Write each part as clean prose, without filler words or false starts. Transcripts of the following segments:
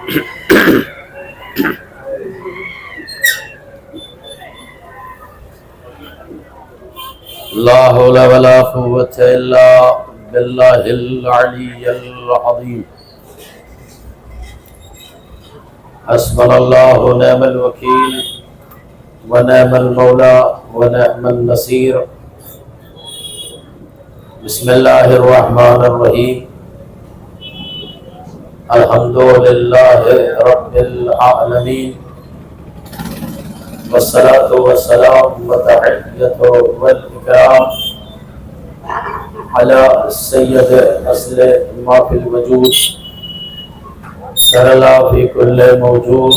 لا حول ولا قوة إلا بالله العلي العظيم. حسبنا الله ونعم الوكيل ونعم المولى ونعم النصير. بسم الله الرحمن الرحيم. الحمد لله رب العالمين، والصلاة والسلام والتحية والإكرام على سيد أصل ما في الوجود، سرلا في كل موجود،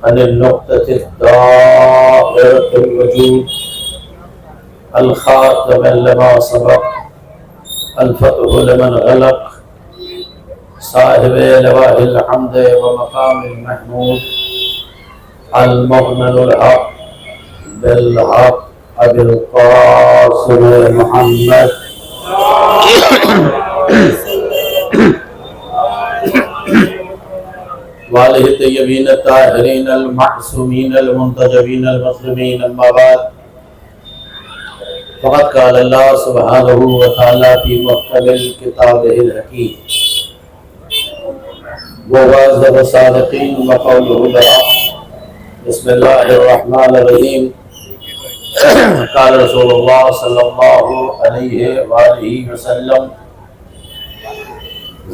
عن النقطة الدائرة الوجود، الخاتم لما سبق، الفتح لمن غلق، صاحب لواء الحمد ومقام المحمود، المؤمن الحق بالحق أبي القاسم محمد وآله الطيبين الطاهرين المعصومين المنتجبين المظلومين. أما بعد، فقد قال الله سبحانه وتعالى في محكم كتابه الحكيم: وَوَعْدَ الصَّادِقِينَ وَقَوْلُهُ الْحَقُّ. بسم الله الرحمن الرحيم. قال رسول الله صلى الله عليه وآله وسلم: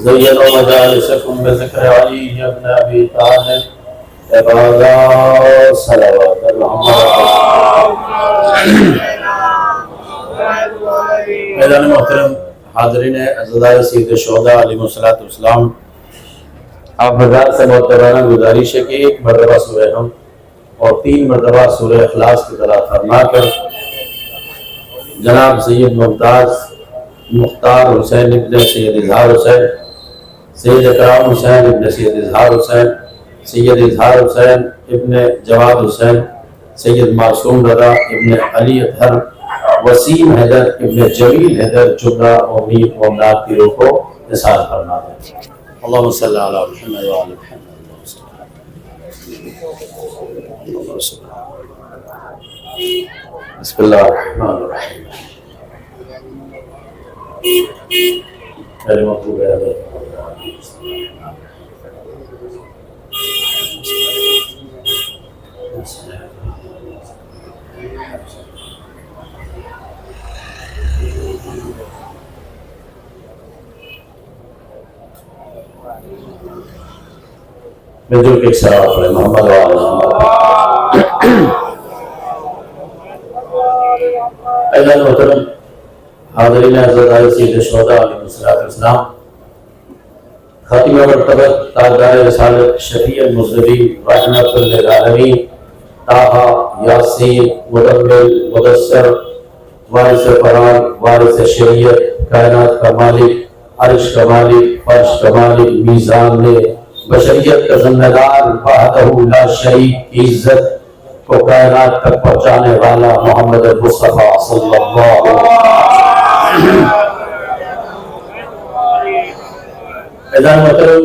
زينوا مجالسكم بذكر علي بن أبي طالب عبادة صلوات میدان محترم حاضرین عزیزائے سید الشہداء علیہ السلام، آپ حضرات سے معتبرانہ گزارش ہے کہ ایک مرتبہ سورہ ہم اور 3 مرتبہ سورہ اخلاص کی تلاوت فرما کر جناب سید ممتاز مختار حسین ابن سید اظہار حسین، سید اکرام حسین ابن سید اظہار حسین، سید اظہار حسین ابن جواد حسین، سید معصوم رضا ابن علی اطہر، وسیم حیدر ابن جمیل حیدر جملہ امیر و امداد پیروں کو نثار فرما دیں. اللہم صلی علی محمد و آل محمد. بسم اللہ الرحمن الرحیم. جو کہ سلام علیہ محمد و آل محمد. ایضا محترم حاضرین عزیزائے سید الشہداء علیہ السلام، خاتمہ مرتبہ تاجدار رسالت شفیع المذنبین رحمۃ للعالمین طٰہٰ یاسین مدمل مدثر، وارث قرآن وارث شریعت، کائنات کا مالک، عرش کا مالک، فرش کا مالک، میزان نے بشریت کا ذمہ دار، وحدہ لا شریک کی عزت کو کائنات تک پہنچانے والا محمد مصطفیٰ صلی اللہ علیہ وسلم.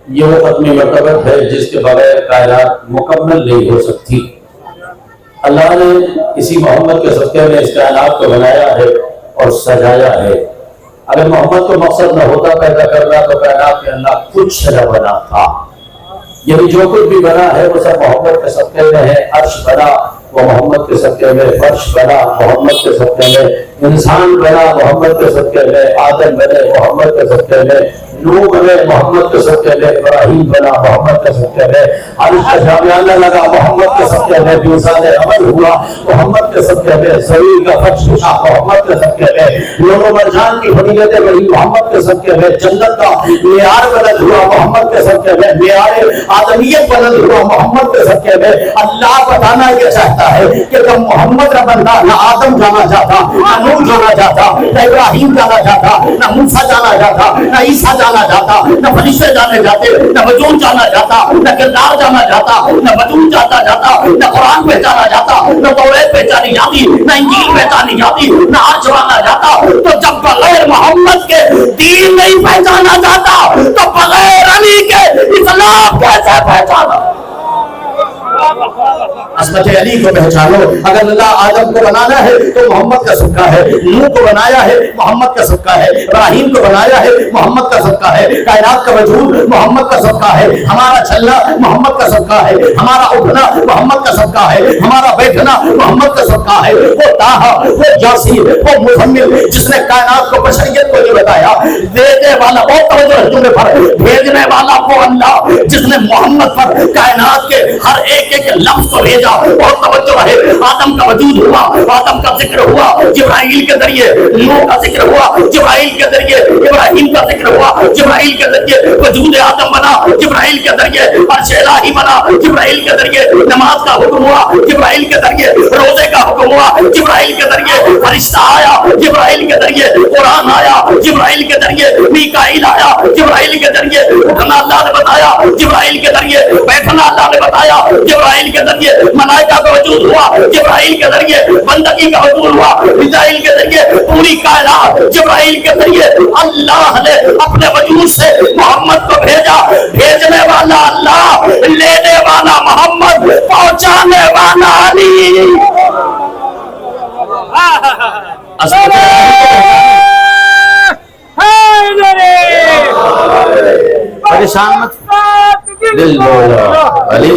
یہ وہ ختمی مرتبت ہے جس کے بغیر کائنات مکمل نہیں ہو سکتی. اللہ نے اسی محمد کے صدقے میں اس کائنات کو بنایا ہے اور سجایا ہے. اگر محمد کو مقصد نہ ہوتا پیدا کرنا تو کائنات میں اللہ کچھ نہ بنا تھا. یعنی جو کچھ بھی بنا ہے وہ سب محمد کے صدقے میں ہے. عرش بنا وہ محمد کے صدقے میں، فرش بنا محمد کے صدقے میں، انسان بنا محمد کے صدقے میں، آدم بنے محمد کے صدقے میں، نوح بنے محمد کے صدقے میں، ابراہیم بنا محمد کے صدقے میں، عرش کا شامیانہ لگا محمد کے صدقے میں، میزان عمل ہوا محمد کے صدقے میں، زمین کا فرش اٹھا محمد کے صدقے میں، نور و مرجان کی فضیلتیں بڑھی محمد کے صدقے میں، جنت کا معیار بلند ہوا محمد کے صدقے میں، معیار آدمیت بلند ہوا محمد کے صدقے میں. اللہ بتانا یہ چاہتا ہے کہ جب محمد کا بندہ نہ آدم جانا چاہتا، نہ نوح جانا چاہتا، نہ ابراہیم جانا چاہتا، نہ موسیٰ جانا چاہتا، نہ عیسیٰ جانا چاہتا، نہ فرشتے جانے جاتے، نہ وجود جانا چاہتا، نہ کردار جانا چاہتا، نہ وجود جانا چاہتا، نہ قرآن پہچانا چاہتا، نہ توریت پہچانی جاتی، نہ انجیل پہچانی جاتی، نہ عرش جانا چاہتا. تو جب بغیر محمد کے دین نہیں پہچانا جاتا تو بغیر علی کے اس عصمت علی کو پہچانو. اگر اللہ آدم کو بنانا ہے تو محمد کا صدقہ ہے, نوح کو بنایا ہے محمد کا صدقہ ہے, ابراہیم کو بنایا ہے محمد کا صدقہ ہے, کائنات کا وجود محمد کا صدقہ ہے, ہمارا چلنا محمد کا صدقہ ہے, ہمارا اٹھنا محمد کا صدقہ ہے, ہمارا بیٹھنا محمد کا صدقہ ہے. وہ طٰہٰ, وہ یاسین, وہ مزمل جس نے کائنات کو, بشریت کو یہ بتایا. دینے والا وہ توجہ پر, بھیجنے والا وہ اللہ جس نے محمد پر کائنات کے ہر ایک ایک لفظ کو بھیجا. بہت توجہ ہے. آدم کا وجود ہوا, آدم کا ذکر ہوا جبرائیل کے ذریعے, نوح کا ذکر ہوا جبرائیل کے ذریعے, ابراہیم کا ذکر ہوا جبرائیل کے ذریعے, وجود آدم بنا جبرائیل کے ذریعے, عرش الہی بنا جبرائیل کے ذریعے, نماز کا حکم ہوا جبرائیل کے ذریعے, روزے کا حکم ہوا جبرائیل کے ذریعے, فرشتہ آیا جبرائیل کے ذریعے, قرآن آیا جبرائیل کے ذریعے, میکائیل آیا جبرائیل کے ذریعے, اٹھنا اللہ نے بتایا جبرائیل کے ذریعے, بیٹھنا اللہ نے بتایا جبرائیل کے ذریعے, ملائکہ کا وجود ہوا جبرائیل کے ذریعے, بندگی کا وجود ہوا میکائیل کے ذریعے, پوری کائنات جبرائیل کے ذریعے. اللہ نے اپنے وجود سے محمد کو بھیجا. بھیجنے والا اللہ, لینے والا محمد, پہنچانے والا علی. پریشان مت, دل بولا علی,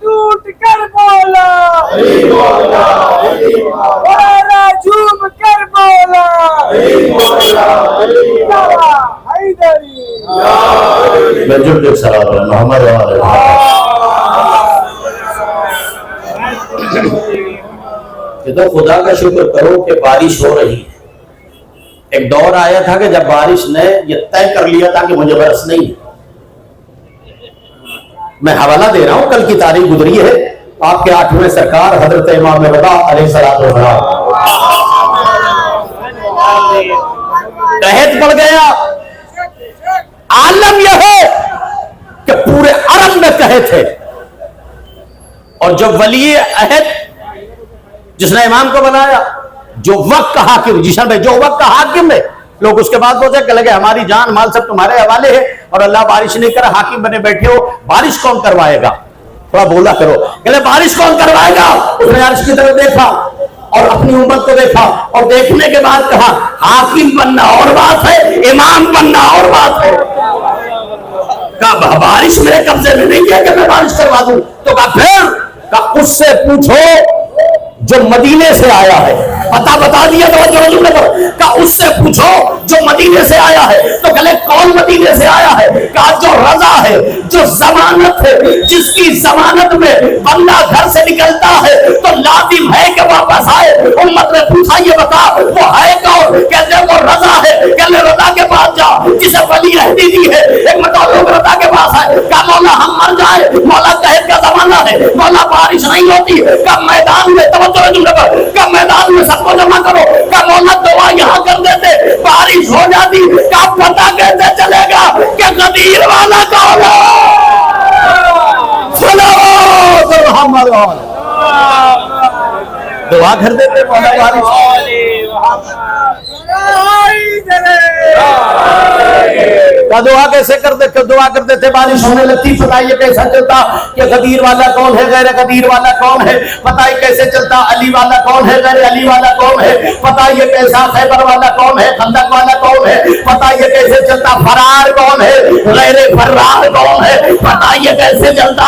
ٹوٹ کر بولا, جھوم کر بولا, محمد. تو خدا کا شکر کرو کہ بارش ہو رہی ہے. ایک دور آیا تھا کہ جب بارش نے یہ طے کر لیا تھا کہ مجھے برس نہیں. میں حوالہ دے رہا ہوں, کل کی تاریخ گزری ہے, آپ کے 8ویں سرکار حضرت امام رضا علیہ الصلوۃ والسلام قحط پڑ گیا. عالم یہ ہے کہ پورے عرب میں قحط ہے, اور جو ولی عہد جس نے امام کو بنایا, جو وقت کا حاکم, جشن بھائی, جو وقت کا حاکم ہے, لوگ اس کے بعد بولتے کہ لگے ہماری جان مال سب تمہارے حوالے ہے, اور اللہ بارش نہیں کرا, حاکم بنے بیٹھے ہو, بارش کون کروائے گا؟ تھوڑا بولا کرو. کہ بارش کون کروائے گا؟ اس نے عرش کی طرف دیکھا اور اپنی امت کو دیکھا, اور دیکھنے کے بعد کہا حاکم بننا اور بات ہے, امام بننا اور بات ہے. کہا بارش میرے قبضے میں نہیں ہے کہ میں بارش کروا دوں. تو کہا پھر, کہا اس سے پوچھو جو مدینے سے آیا ہے. پتا بتا دیا تو اس سے پوچھو جو مدینے سے آیا ہے. تو کہلے کون مدینے سے آیا ہے؟ کہا جو رضا ہے, جو ضمانت ہے, جس کی ضمانت میں بندہ گھر سے نکلتا ہے تو لازم ہے کہ واپس آئے. امت نے پوچھا یہ بتا وہ ہے کون؟ کہتے وہ رضا ہے. کہلے رضا کے پاس جا جسے ولی عہدی دی ہے. ایک مرتبہ لوگ رضا کے پاس آئے, کہا مولا ہم مر جائیں, مولا قحط کا زمانہ ہے, مولا بارش نہیں ہوتی. کہا میدان میں کا میدان میں سب کو جمع کرو. کا مولا دعا یہاں کر دیتے, بارش ہو جاتی. کا پتہ کیسے چلے گا کہ غدیر والا کون ہے؟ دعا کر دیتے مولا بارش. دعا کیسے کرتے تھے, بارش ہونے لگتی. پتا یہ کیسا چلتا کہ غدیر والا کون ہے, غیر غدیر والا کون ہے. پتا یہ کیسے چلتا علی والا کون ہے, غیر علی والا کون ہے. پتا یہ کیسا خیبر والا کون ہے, خندق والا کون ہے. پتا یہ کیسے چلتا فرار کون ہے, غیر فرار کون ہے. پتا یہ کیسے چلتا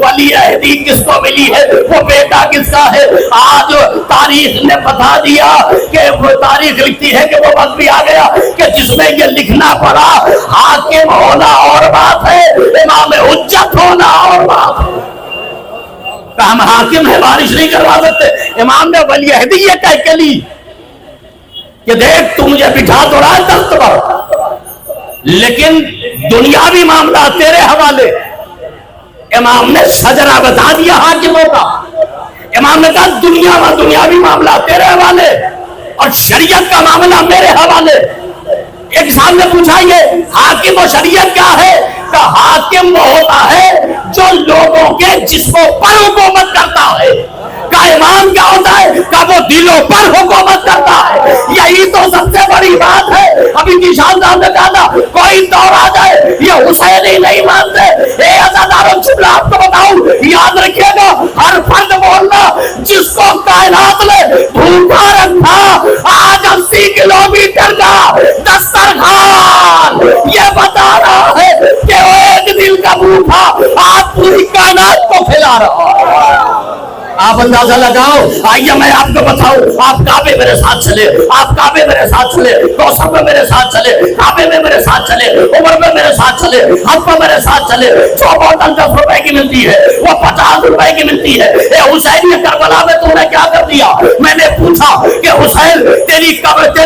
ولی عہدی کس کو ملی ہے, وہ بیٹا کس کا ہے. آج تاریخ نے بتا دیا کہ تاریخ لکھتی ہے کہ وہ وقت بھی آ گیا کہ جس میں یہ لکھنا پڑا حاکم ہونا اور بات ہے, امام حجت ہونا اور بات ہے. ہم حاکم ہے, بارش نہیں کروا سکتے. امام نے ولی عہدی یہ کہہ کے لی کہ دیکھ تو مجھے بٹھا تو رہا ہے تخت پر, لیکن دنیاوی معاملہ تیرے حوالے. امام نے شجرا بتا دیا حاکموں کا. امام نے کہا دنیاوی معاملہ تیرے حوالے اور شریعت کا معاملہ میرے حوالے. ایک صاحب نے پوچھا یہ حاکم و شریعت کیا ہے؟ کہ حاکم وہ ہوتا ہے جو لوگوں کے جسموں پر حکومت کرتا ہے. کہ امام کیا ہوتا ہے؟ کہ وہ دلوں پر حکومت کرتا ہے. یہی تو سب سے بڑی بات ہے. ابھی نشان صاحب نے کہا تھا کوئی دور آ جائے یہ حسین ہی نہیں مانتے. اے عزاداروں جملہ آپ کو بتاؤں یاد رکھیے گا, ہر فرد بولنا جس کو کائنات نے بھوکا رکھا آج 80 کلومیٹر کا دسترخوان یہ بتا رہا ہے کہ وہ ایک دل کا بھوکا آپ پوری کائنات کو کھلا رہا ہے. آپ اندازہ لگاؤ. آئیے میں آپ کو بتاؤں, آپ کعبے میرے ساتھ چلے, آپ کعبے میرے ساتھ چلے, کوثر میں میرے ساتھ چلے, کعبے میں میرے ساتھ چلے, عمر میں میرے ساتھ چلے, حج میں میرے ساتھ چلے. جو بوتل 10 روپے کی ملتی ہے وہ 50 روپے کی ملتی ہے. اے حسین یہ کربلا میں تم نے کیا کر دیا؟ میں نے پوچھا کہ حسین تیری قبر کا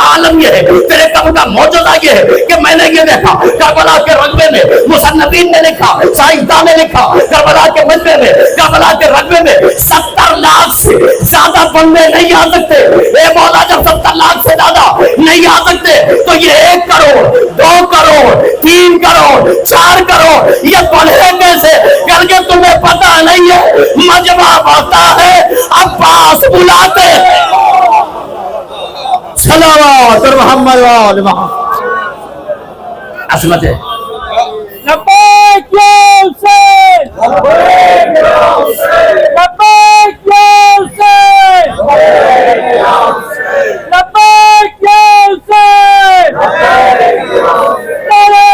عالم یہ ہے, تیرے قبر کا معجزہ یہ ہے کہ میں نے یہ دیکھا کربلا کے رقبے میں مصنفین نے لکھا, سائنسدان نے لکھا, کربلا کے مجمع میں, کربلا کے رقبے میں 70 لاکھ سے زیادہ بندے نہیں آ سکتے. اے مولا جب 70 لاکھ سے زیادہ نہیں آ سکتے تو یہ 1 کروڑ 2 کروڑ 3 کروڑ 4 کروڑ یہ بڑھے کیسے کر کے تمہیں پتہ نہیں ہے. مجمع ہوتا ہے عباس بلاتے ہیں. صلوات محمد وآل محمد. عصمت ہے لبیک یا حسین, لبیک یا حسین, لبیک یا حسین, لبیک یا حسین, نعرہ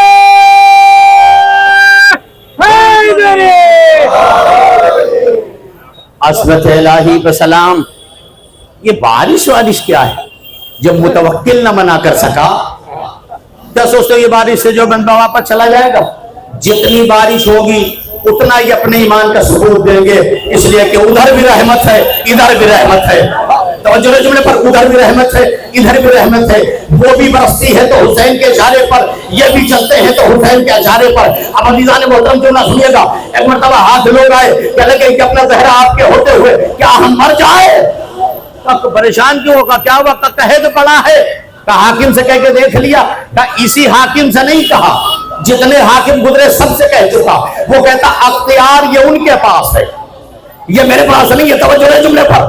حیدری. عصمت الہی بسلام. یہ بارش کیا ہے جب متوکل نہ منع کر سکا؟ کیا سوچتے ہو یہ بارش سے جو بندہ واپس چلا جائے گا؟ جتنی بارش ہوگی اتنا ہی اپنے ایمان کا ثبوت دیں گے, اس لیے کہ ادھر بھی رحمت ہے ادھر بھی رحمت ہے. توجہ جملے پر, ادھر بھی رحمت ہے ادھر بھی رحمت ہے. وہ بھی برستی ہے تو حسین کے اشارے پر, یہ بھی چلتے ہیں تو حسین کے اشارے پر. اب عزیزان محترم جو نہ سنیے گا, ایک مرتبہ ہاتھ لوگ آئے کہ لگے کہ اپنا زہرا آپ کے ہوتے ہوئے کیا ہم مر جائے؟ پریشان کیوں ہوگا, کیا ہوا؟ قحط پڑا ہے. حاکم سے کہہ کے دیکھ لیا. اسی حاکم سے نہیں کہا, جتنے حاکم گزرے سب سے کہہ چکا. وہ کہتا اختیار یہ ان کے پاس ہے, یہ میرے پاس نہیں ہے. توجہ ہے جملے پر,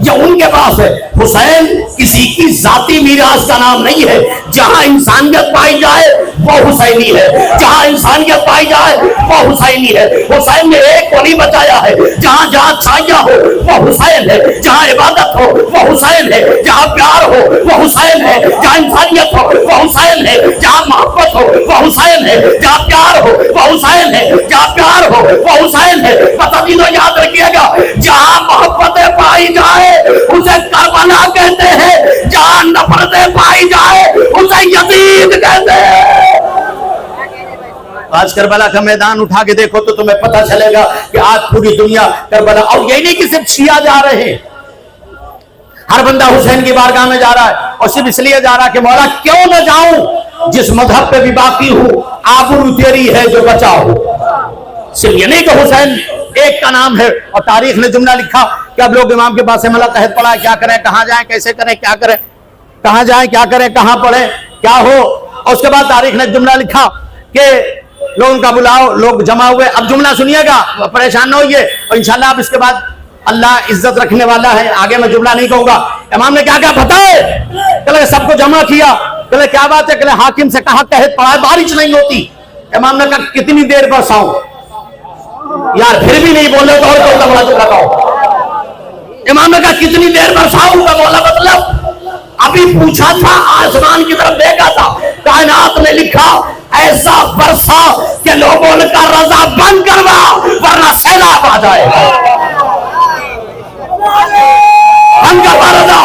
یہ ان کے پاس ہے. حسین کسی کی ذاتی میراث کا نام نہیں ہے. جہاں انسانیت پائی جائے وہ حسینی ہے, جہاں انسانیت پائی جائے وہ حسینی ہے. حسین نے ایک کو نہیں بچایا ہے. جہاں جہاں چھائیاں ہو وہ حسین ہے, جہاں عبادت ہو وہ حسین ہے, جہاں پیار ہو وہ حسین ہے, جہاں انسانیت ہو وہ حسین ہے, جہاں محبت ہو وہ حسین ہے, جہاں پیار ہو وہ حسین ہے, جہاں پیار ہو وہ حسین ہے. پتہ نہیں یاد رکھیے گا, جہاں محبتیں پائی جائے اسے کربلا کہتے ہیں, جہاں نفرتیں پائی جائے اسے یزید کہتے ہیں. آج کربلا کا میدان اٹھا کے دیکھو تو تمہیں پتہ چلے گا کہ آج پوری دنیا کربلا, اور یہی نہیں کہ صرف شیعہ جا رہے ہیں, ہر بندہ حسین کی بارگاہ میں جا رہا ہے, اور صرف اس لیے جا رہا کہ مولا کیوں نہ جاؤں, جس مذہب پہ بھی باقی ہوں آبرو تیری ہے جو بچا ہو. صرف یہ نہیں کہ حسین ایک کا نام ہے. اور تاریخ نے جملہ لکھا کہ اب لوگ امام کے پاس حملہ قحط پڑا, کیا کریں, کہاں جائیں, کیسے کریں, کیا کریں, کہاں جائیں, کیا کریں, کہاں پڑھیں, کیا ہو. اور اس کے بعد تاریخ نے جملہ لکھا کہ لوگوں کا بلاؤ, لوگ جمع ہوئے. اب جملہ سنیے گا, پریشان نہ ہوئیے, اور انشاءاللہ اب اس کے بعد اللہ عزت رکھنے والا ہے, آگے میں جملہ نہیں کہوں گا. امام نے کیا کیا بتائے, کہ سب کو جمع کیا, کہ کیا بات ہے, کہ حاکم سے کہا قحط پڑا ہے, بارش نہیں ہوتی. امام نے کہا کتنی دیر برساؤں, یار پھر بھی نہیں بولے تو اور تو بڑا چکا کہو. امام نے کہا کتنی دیر برساؤں کا بولا مطلب ابھی پوچھا تھا, آسمان کی طرف دیکھا تھا, کائنات نے لکھا ایسا برسا کہ لوگوں نے کہا رضا بند کروا ورنہ سیلاب آ جائے گا. بند کروا رضا.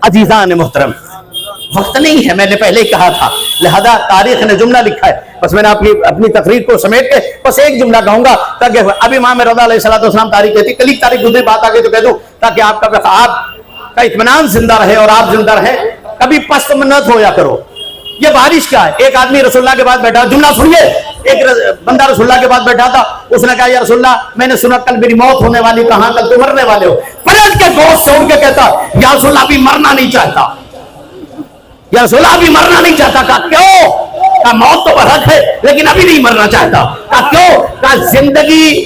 عزیزان محترم, وقت نہیں ہے, میں نے پہلے ہی کہا تھا, لہذا تاریخ نے جملہ لکھا ہے. بس میں نے اپنی تقریر کو سمیٹ کے بس ایک جملہ کہوں گا, تاکہ اب امام رضا علیہ السلام تاریخ کہتی, کل تاریخ گزری بات آگے تو کہہ دوں, تاکہ آپ کا اطمینان زندہ رہے اور آپ زندہ رہے. کبھی پست منت ہو یا کرو. یہ بارش کیا ہے, ایک آدمی رسول اللہ کے بعد بیٹھا, جملہ سنیے, ایک بندہ رسول اللہ کے بعد بیٹھا تھا, اس نے کہا یا رسول اللہ میں نے سنا کل میری موت ہونے والی, کہاں کل تو مرنے والے ہو. پلٹ کے گوشت سے اٹھ کے کہتا یا رسول اللہ ابھی مرنا نہیں چاہتا, یا رسول اللہ ابھی مرنا نہیں چاہتا. کہا کیوں؟ کہا موت تو برحق ہے لیکن ابھی نہیں مرنا چاہتا. کہا کیوں؟ کہا زندگی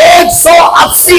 180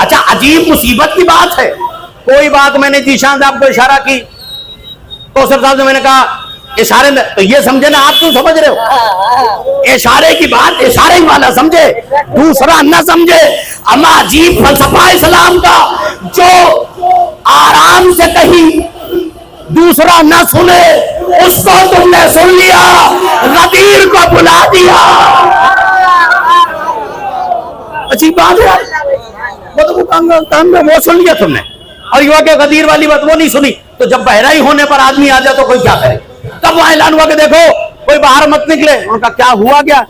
اچھا عجیب مصیبت کی بات ہے، کوئی بات میں نے ذیشان صاحب کو اشارہ کی، کوثر صاحب سے میں نے کہا اشارے میں، تو یہ سمجھے نا، آپ کیوں سمجھ رہے ہو؟ اشارے کی بات اشارے ہی والا سمجھے، دوسرا نہ سمجھے۔ اما عجیب فلسفہ اسلام کا، جو آرام سے کہیں دوسرا نہ سنے، اس کو تم نے سن لیا، غدیر کو بلا دیا۔ اچھی بات ہے، وہ سن لیا تم نے، اور یہ کہ غدیر والی بات وہ نہیں سنی۔ تو جب بہرا ہی ہونے پر آدمی آ جائے تو کوئی کیا کرے؟ تب وہاں اعلان ہوا کہ دیکھو کوئی باہر مت نکلے۔ ان کا کیا ہوا کیا؟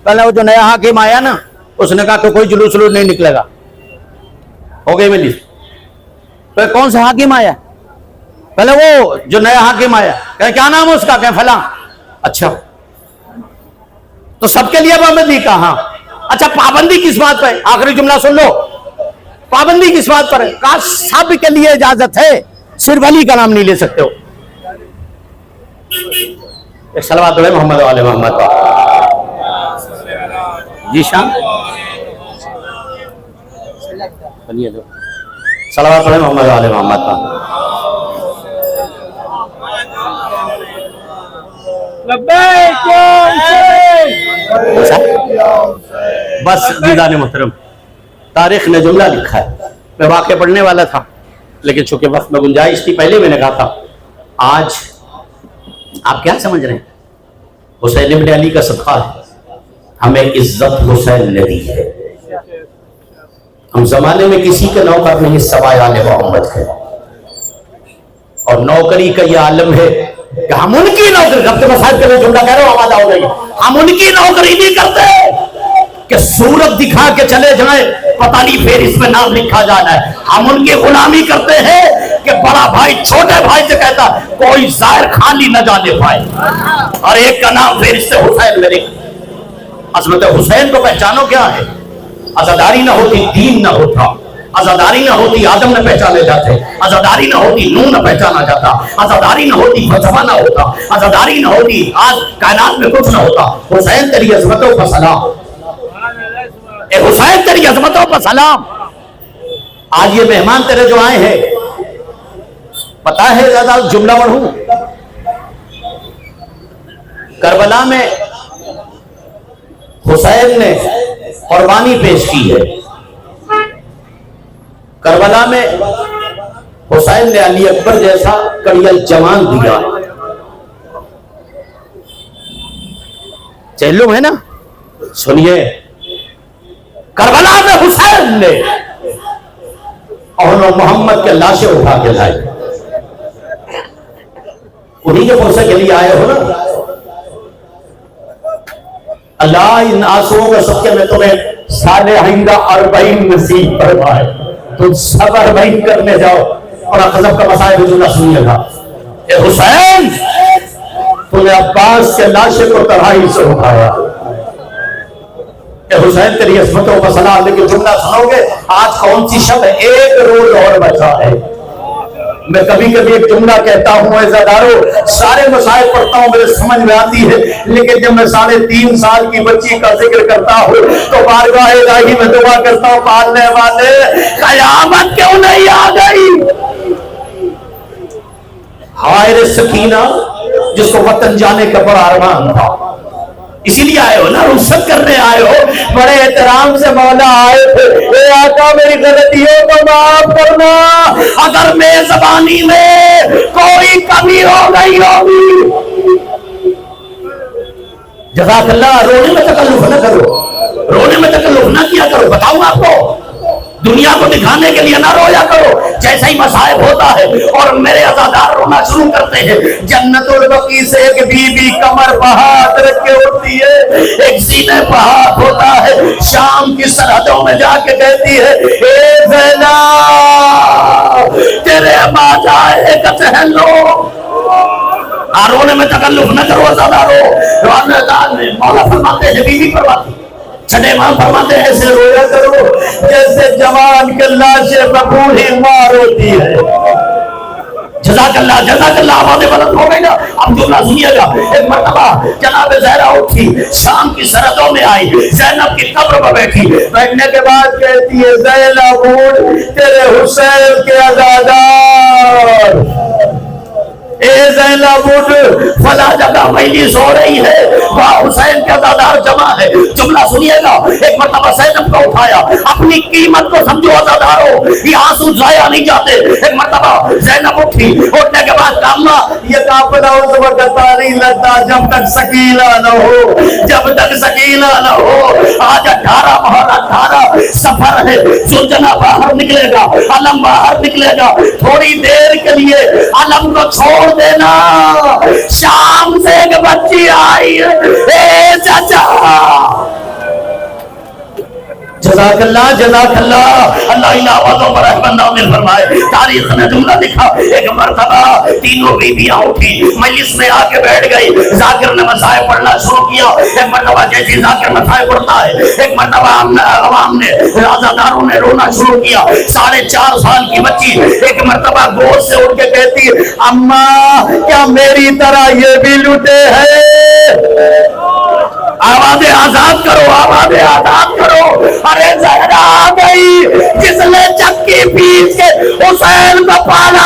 پہلے وہ جو نیا حاکم آیا نا، اس نے کہا کہ کوئی جلوس نہیں نکلے گا، ہو گئی میری۔ پھر کون سا حاکم آیا؟ پہلے وہ جو نیا حاکم آیا، کہ کیا نام ہے اس کا؟ کہ فلاں۔ اچھا تو سب کے لیے پابندی کا؟ ہاں۔ اچھا پابندی کس بات پر ہے؟ آخری جملہ سن لو، پابندی کس بات پر ہے؟ کہا سب کے لیے اجازت ہے، صرف علی کا نام نہیں لے سکتے ہو۔ ایک صلوات علی محمد وعلی محمد۔ جی شان صلوات علی محمد وعلی محمد۔ لبیک یا حسین۔ بس دیدان محترم، تاریخ نے جملہ لکھا ہے، میں واقع پڑھنے والا تھا لیکن چونکہ وقت میں گنجائش تھی، پہلے میں نے کہا تھا آج آپ کیا سمجھ رہے ہیں؟ حسین ابن علی کا صدقہ ہے، ہمیں عزت حسین نے دی ہے۔ ہم زمانے میں کسی کے نوکر نہیں سوائے آل محمد کے، اور نوکری کا یہ عالم ہے کہ ہم ان کی نوکری کرتے، مسائل کے لیے جملہ کہہ رہا ہوں، آواز آؤ گئی، ہم ان کی نوکری نہیں کرتے کہ صورت دکھا کے چلے جائیں، پتہ نہیں پھر اس میں نام لکھا جانا ہے۔ ہم ان کی غلامی کرتے ہیں کہ بڑا بھائی چھوٹے بھائی سے کہتا کوئی ظاہر خالی نہ جانے پائے، اور ایک کا نام پھر اس سے حسین میرے۔ عظمت حسین کو پہچانو کیا ہے؟ عزاداری نہ ہوتی دین نہ ہوتا، عزاداری نہ ہوتی آدم نہ پہچانے جاتے، عزاداری نہ ہوتی نوح نہ پہچانا جاتا، عزاداری نہ ہوتی فلسفہ نہ ہوتا، عزاداری نہ ہوتی آج کائنات میں کچھ نہ ہوتا۔ حسین تیری عظمتوں کا سلام، اے حسین تیری عظمتوں پر سلام۔ آج یہ مہمان تیرے جو آئے ہیں، پتا ہے زیادہ جملہ پڑھوں، کربلا میں حسین نے قربانی پیش کی ہے، کربلا میں حسین نے علی اکبر جیسا کڑیل جوان دیا۔ چہلم ہے نا، سنیے، کربلا میں حسین نے اور محمد کے لاشیں اٹھا کے لائے، انہی کے پرسے کے لیے آئے ہو نا۔ اللہ ان آنسوؤں کا سب کے میں تمہیں سال آئندہ 40 نصیب فرمائے، تم سب 40 کرنے جاؤ، اور غضب کا مسائل جملہ سنیے گا۔ اے حسین، تم نے عباس کے لاشے کو تڑھائی سے اٹھایا۔ اے حسین تیری عظمتوں کا سلام، لیکن جملہ سنو گے آج کون سی شب ہے؟ ایک روز اور بچا ہے۔ میں کبھی کبھی ایک جملہ کہتا ہوں، عزادارو سارے مسائل پڑھتا ہوں، میرے سمجھ میں آتی ہے، لیکن جب میں 3.5 سال کی بچی کا ذکر کرتا ہوں تو بارگاہ الہی میں دعا کرتا ہوں، پالنے والے قیامت کیوں نہیں آ گئی؟ ہائے سکینہ جس کو وطن جانے کا بڑا ارمان تھا، اسی لیے آئے ہو نا، رخصت کرنے آئے ہو، بڑے احترام سے مولا آئے تھے، اے آقا میری غلطیوں کو معاف کرنا، اگر میزبانی میں کوئی کمی ہو گئی ہوگی۔ جزاک اللہ۔ رونے میں تکلف نہ کرو، رونے میں تکلف نہ کیا کرو، بتاؤں آپ کو، دنیا کو دکھانے کے لیے نہ رویا کرو۔ جیسا ہی مصائب ہوتا ہے اور میرے عزادار رونا شروع کرتے ہیں، جنت البقیع سے ایک بی بی کمر پہ ہاتھ رکھ کے اٹھتی ہے، ایک سینے پہ ہاتھ ہوتا ہے، شام کی سرحدوں میں جا کے کہتی ہے، اے زینب تیرے بعد آئے کا چہل لو۔ رونے میں تکلف نہ کرو عزادارو۔ مولا فرماتے ہیں، بی بی فرماتی، چھٹے امام فرماتے ہیں، ایسے رویا کرو جیسے جوان کے لاشے پہ بوڑھی ماں روتی ہے۔ جزاک اللہ آواز بلند ہو گئی نا. اب جملہ سنیے گا. ایک مرتبہ جناب زہرا اٹھی, شام کی سرحدوں میں آئی, زینب کی قبر پر بیٹھی. بیٹھنے کے بعد کہتی ہے زینب اٹھ تیرے حسین کے عزادار, اے زینب اٹھ فلاں جگہ مجلس ہو رہی ہے, وہاں حسین کے عزادار جمع ہے. جملہ سنیے گا. ایک مرتبہ زینب کو اٹھایا, اپنی قیمت کو سمجھو عزادارو, یہ آنسو ضائع نہیں جاتے. ایک مرتبہ زینب اٹھی, اٹھنے کے بعد کہا یہ قافلہ اس وقت نہیں لگتا جب تک سکینہ نہ ہو, جب تک سکینہ نہ ہو. آج 18 ماہ 18 سفر ہے, سلجنا باہر نکلے گا, علم باہر نکلے گا, تھوڑی دیر کے لیے علم کو چھوڑ دینا. شام سے ایک بچی آئی, اے چچا. جزاک اللہ اللہ ان آوازوں پر رحمت نازل فرمائے. تاریخ نے جملہ لکھا, ایک مرتبہ تینوں بیویاں اٹھی, مجلس میں آ کے بیٹھ گئی. ذاکر نے مسائل پڑھنا شروع کیا. ایک مرتبہ جیسے ذاکر مسائل پڑھتا ہے, ایک مرتبہ عوام نے, رازداروں نے رونا شروع کیا. 4.5 سال کی بچی ایک مرتبہ گود سے اٹھ کے کہتی, اماں کیا میری طرح یہ بھی لوٹے ہیں؟ آوازیں آزاد کرو, آوازیں آزاد کرو. ارے زہرا آ گئی جس نے چکی پیس کے حسین کو پالا.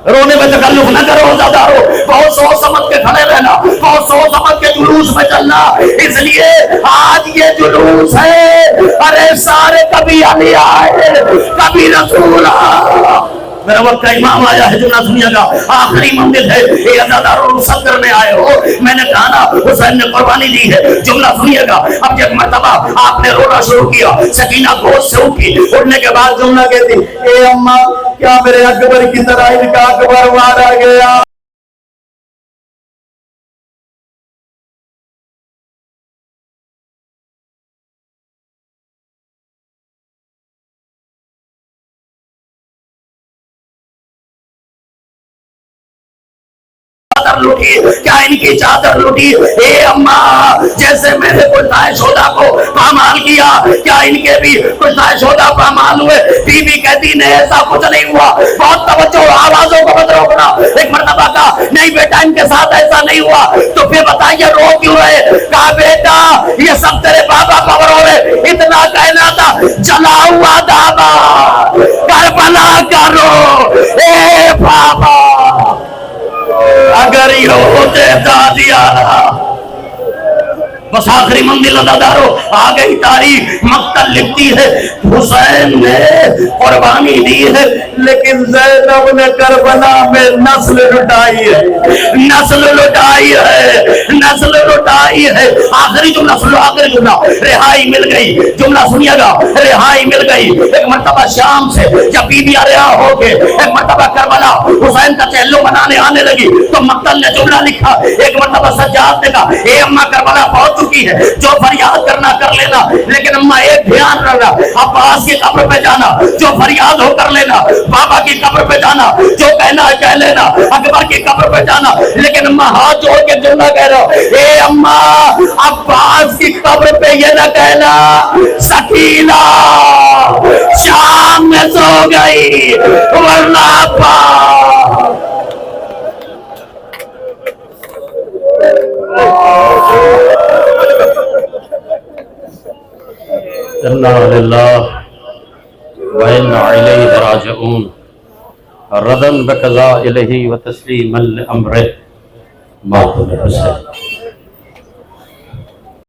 رونے میں تکلف نہ کرو عزادارو, بہت سوچ سمجھ کے کھڑے رہنا, بہت سوچ سمجھ کے جلوس میں چلنا. اس لیے آج یہ جلوس ہے, ارے سارے کبھی علی آئے کبھی رسول آئے. میرا وقت کا امام آیا ہے, جملہ سنیے گا. آخری منزل ہے, یہ عزاداروں رخصت کرنے آئے ہو. میں نے کہا نا حسین نے قربانی دی ہے. جملہ سنیے گا. اب ایک مرتبہ آپ نے رونا شروع کیا, سکینہ گود سے اٹھی. اٹھنے کے بعد جملہ کہتی, اے اماں کیا میرے اکبر کی طرح ان کا اکبر مارا گیا؟ کیا ان کی چادر لوٹی؟ اے اماں جیسے میں نے کلتائے شودا کو پامال کیا, کیا ان کے بھی کلتائے شودا پامال ہوئے؟ بی بی کہتی نہیں ایسا کچھ نہیں ہوا. بہت توجہ, آوازوں کو مت روکنا. ایک مرتبہ کہا نہیں بیٹا ان کے ساتھ ایسا نہیں ہوا. تو پھر بتائیے رو کیوں رہے؟ کہا بیٹا یہ سب تیرے بابا قبر ہو رہے, اتنا کہنا تھا جلا ہوا دادا کربلا کرو. اے بابا اگر یہ ہوتے دادیا. بس آخری منزل عزادارو آ گئی. تاریخ مقتل لکھتی ہے حسین نے قربانی دی ہے, لیکن زینب نے کربلا میں نسل لٹائی ہے, نسل لٹائی ہے, نسل لٹائی ہے. آخری جملہ سنو, آخری جملہ. رہائی مل گئی. جملہ سنیے گا, رہائی مل گئی. ایک مرتبہ شام سے جب بیویاں رہا ہو کے ایک مرتبہ کربلا حسین کا چہلو بنانے آنے لگی تو مقتل نے جملہ لکھا. ایک مرتبہ سجاد نے کہا اے اماں کربلا پہنچ چکی ہے, جو فریاد کرنا کر لینا, لیکن اماں ایک دھیان رکھنا, عباس کی قبر پہ جانا, جو فریاد ہو کر لینا. بابا کی قبر پہ جانا, جو کہنا ہے کہہ لینا. اکبر کی قبر پہ جانا, لیکن اماں ہاتھ جوڑ کے جملہ کہہ رہا ہو, اے اماں عباس کی قبر پہ یہ نہ کہنا سکینہ شام میں سو گئی ورنہ عباس. انا للہ وإنا الیہ راجعون. ردن بقضاء الہ و تسلیما لامرہ. موت الحسین.